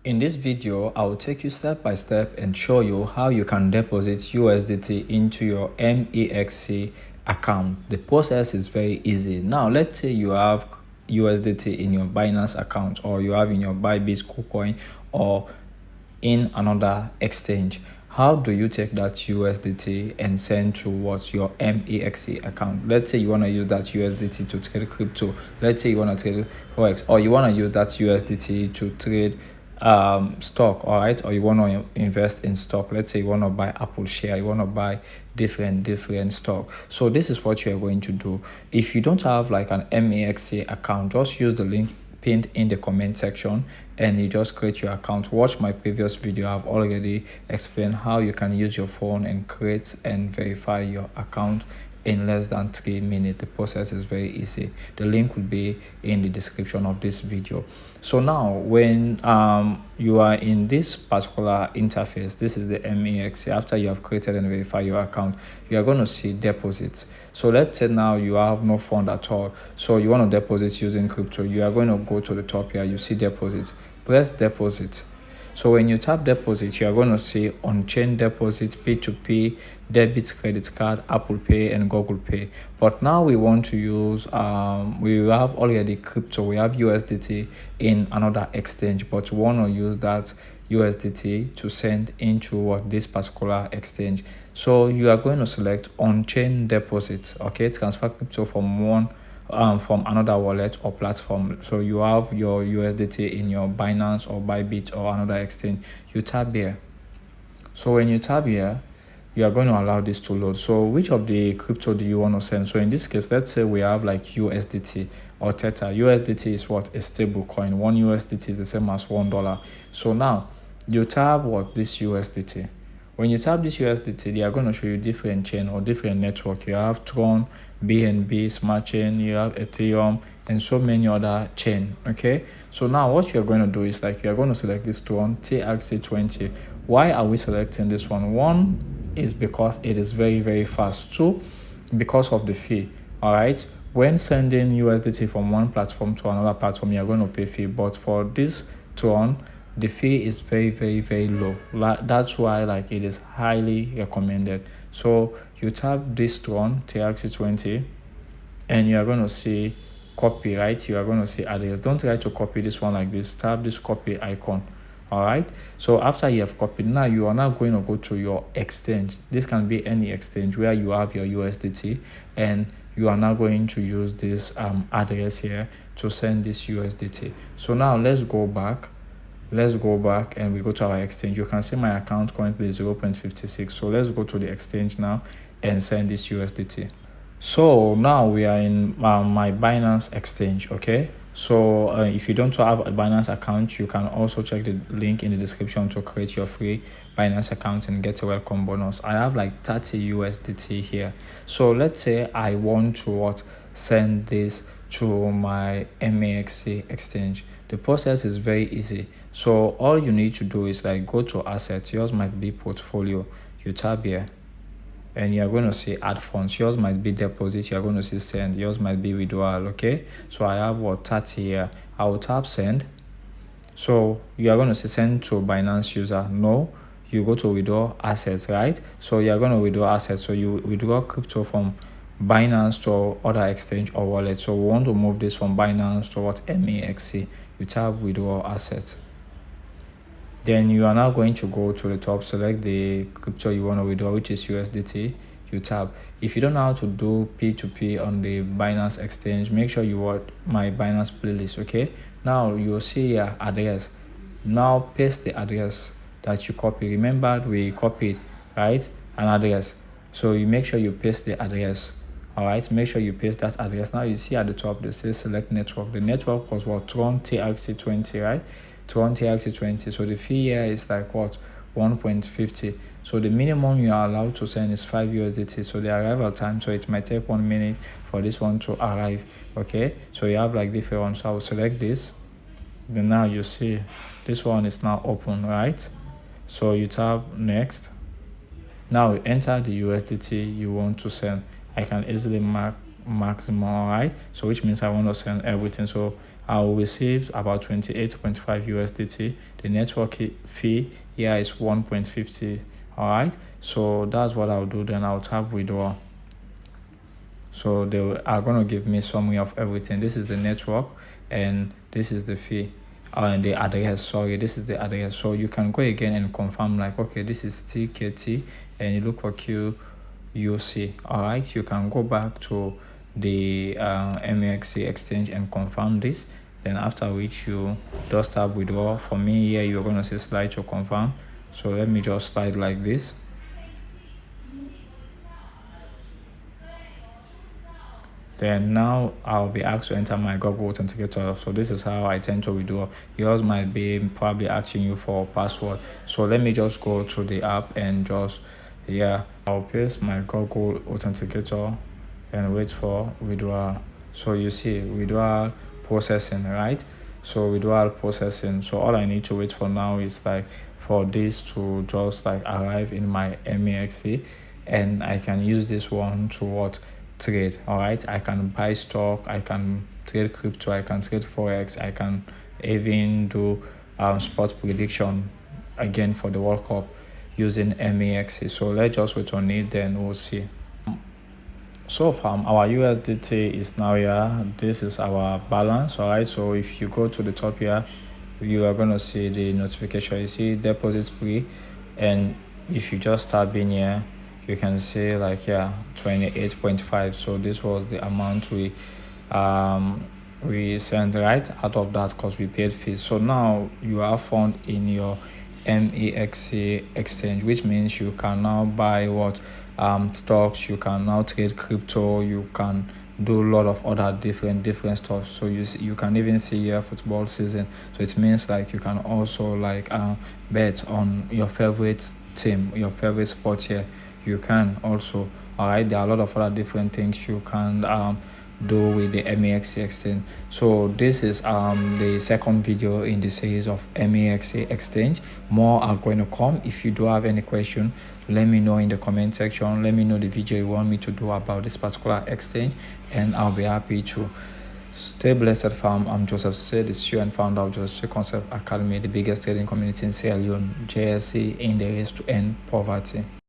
In this video, I will take you step by step and show you how you can deposit USDT into your MEXC account. The process is very easy. Now, let's say you have USDT in your Binance account, or you have in your Bybit, KuCoin, or in another exchange. How do you take that USDT and send to what your MEXC account? Let's say you want to use that USDT to trade crypto. Let's say you want to trade forex, or you want to use that USDT to trade stock, all right, or you want to invest in stock. Let's say you want to buy Apple share, you want to buy different stock. So this is what you are going to do. If you don't have like an MEXC account, just use the link pinned in the comment section and you just create your account. Watch my previous video. I've already explained how you can use your phone and create and verify your account in less than 3 minutes. The process is very easy. The link will be in the description of this video. So now when you are in this particular interface, this is the MEXC. After you have created and verified your account, you are going to see deposits. So let's say now you have no fund at all, so you want to deposit using crypto. You are going to go to the top here, you see deposit, press deposit. So when you tap deposit, you are going to see on-chain deposit, P2P, debit, credit card, Apple Pay, and Google Pay. But now we want to use, we have already crypto, we have USDT in another exchange, but we want to use that USDT to send into this particular exchange. So you are going to select on-chain deposit, okay, transfer crypto from another wallet or platform. So you have your USDT in your Binance or Bybit or another exchange. You tap here. So when you tap here, you are going to allow this to load. So which of the crypto do you want to send? So in this case, let's say we have like USDT or Theta. USDT is what? A stable coin. One USDT is the same as $1. So now you tap this USDT. When you tap this USDT, they are going to show you different chain or different network. You have Tron, BNB, Smart Chain, you have Ethereum, and so many other chain. Okay, so now what you're going to do is like you're going to select this Tron TRC20. Why are we selecting this one? One is because it is very fast. Two, because of the fee. All right, when sending USDT from one platform to another platform, you're going to pay fee, but for this Tron, the fee is very low. That's why like it is highly recommended. So you tap this one TRC20 and you are going to see copy, right? You are going to see address. Don't try to copy this one like this. Tap this copy icon. All right, so after you have copied, now you are now going to go to your exchange. This can be any exchange where you have your USDT, and you are now going to use this address here to send this USDT. So now let's go back and we go to our exchange. You can see my account currently is 0.56. So let's go to the exchange now and send this USDT. So now we are in my Binance exchange. Okay, so if you don't have a Binance account, you can also check the link in the description to create your free Binance account and get a welcome bonus. I have like 30 USDT here. So let's say I want to send this to my MEXC exchange. The process is very easy. So all you need to do is like go to assets. Yours might be portfolio. You tap here and you're going to see add funds. Yours might be deposit. You're going to see send. Yours might be withdrawal. Okay, so I have 30 here. I will tap send. So you are going to see send to Binance user. No, you go to withdraw assets, right? So you're going to withdraw assets. So you withdraw crypto from Binance to other exchange or wallet. So we want to move this from Binance to MEXC. You tap withdraw assets. Then you are now going to go to the top, select the crypto you want to withdraw, which is USDT. You tap. If you don't know how to do P2P on the Binance exchange, make sure you watch my Binance playlist. Okay, now you'll see your address. Now paste the address that you copy. Remember we copied, right, an address. So you make sure you paste the address. All right, make sure you paste that address. Now you see at the top they say select network. The network was Tron TRC20, right? Tron TRC20. So the fee here is like 1.50. So the minimum you are allowed to send is 5 USDT. So the arrival time, so it might take 1 minute for this one to arrive. Okay, so you have like different ones. So I will select this. Then now you see this one is now open, right? So you tap next. Now you enter the USDT you want to send. I can easily mark maximum, right? So which means I want to send everything. So I will receive about 28.5 USDT. The network fee here is 1.50. All right, so that's what I'll do. Then I'll tap withdraw. So they are going to give me summary of everything. This is the network and this is the fee, and the address. Sorry, this is the address. So you can go again and confirm, like, okay, this is TKT, and you look for QUC. All right, you can go back to the MEXC exchange and confirm this. Then after which you just tap withdraw. For me here, you're going to say slide to confirm. So let me just slide like this. Then now I'll be asked to enter my Google Authenticator. So this is how I tend to withdraw. Yours might be probably asking you for a password. So let me just go to the app and just, I'll paste my Google Authenticator and wait for withdrawal. So you see withdrawal processing, right? So withdrawal processing. So all I need to wait for now is like for this to just like arrive in my MEXC, and I can use this one to trade. All right, I can buy stock, I can trade crypto, I can trade forex, I can even do sports prediction again for the World Cup using MEXC. So let's just wait on it, then we'll see. So far our USDT is now here. This is our balance. All right, so if you go to the top here, you are going to see the notification. You see deposit free, and if you just tap in here, you can see like 28.5. So this was the amount we sent right out of that because we paid fees. So now you are found in your MEXC exchange, which means you can now buy stocks, you can now trade crypto, you can do a lot of other different stuff. So you can even see here football season. So it means like you can also like bet on your favorite team, your favorite sport here. You can also, all right, there are a lot of other different things you can do with the MEXC exchange. So this is the second video in the series of MEXC exchange. More are going to come. If you do have any question, let me know in the comment section. Let me know the video you want me to do about this particular exchange, and I'll be happy to. Stay blessed, fam. I'm Joseph Said, it's you and founder of Joseph Concept Academy, the biggest trading community in Sierra Leone, JSC in the race to end poverty.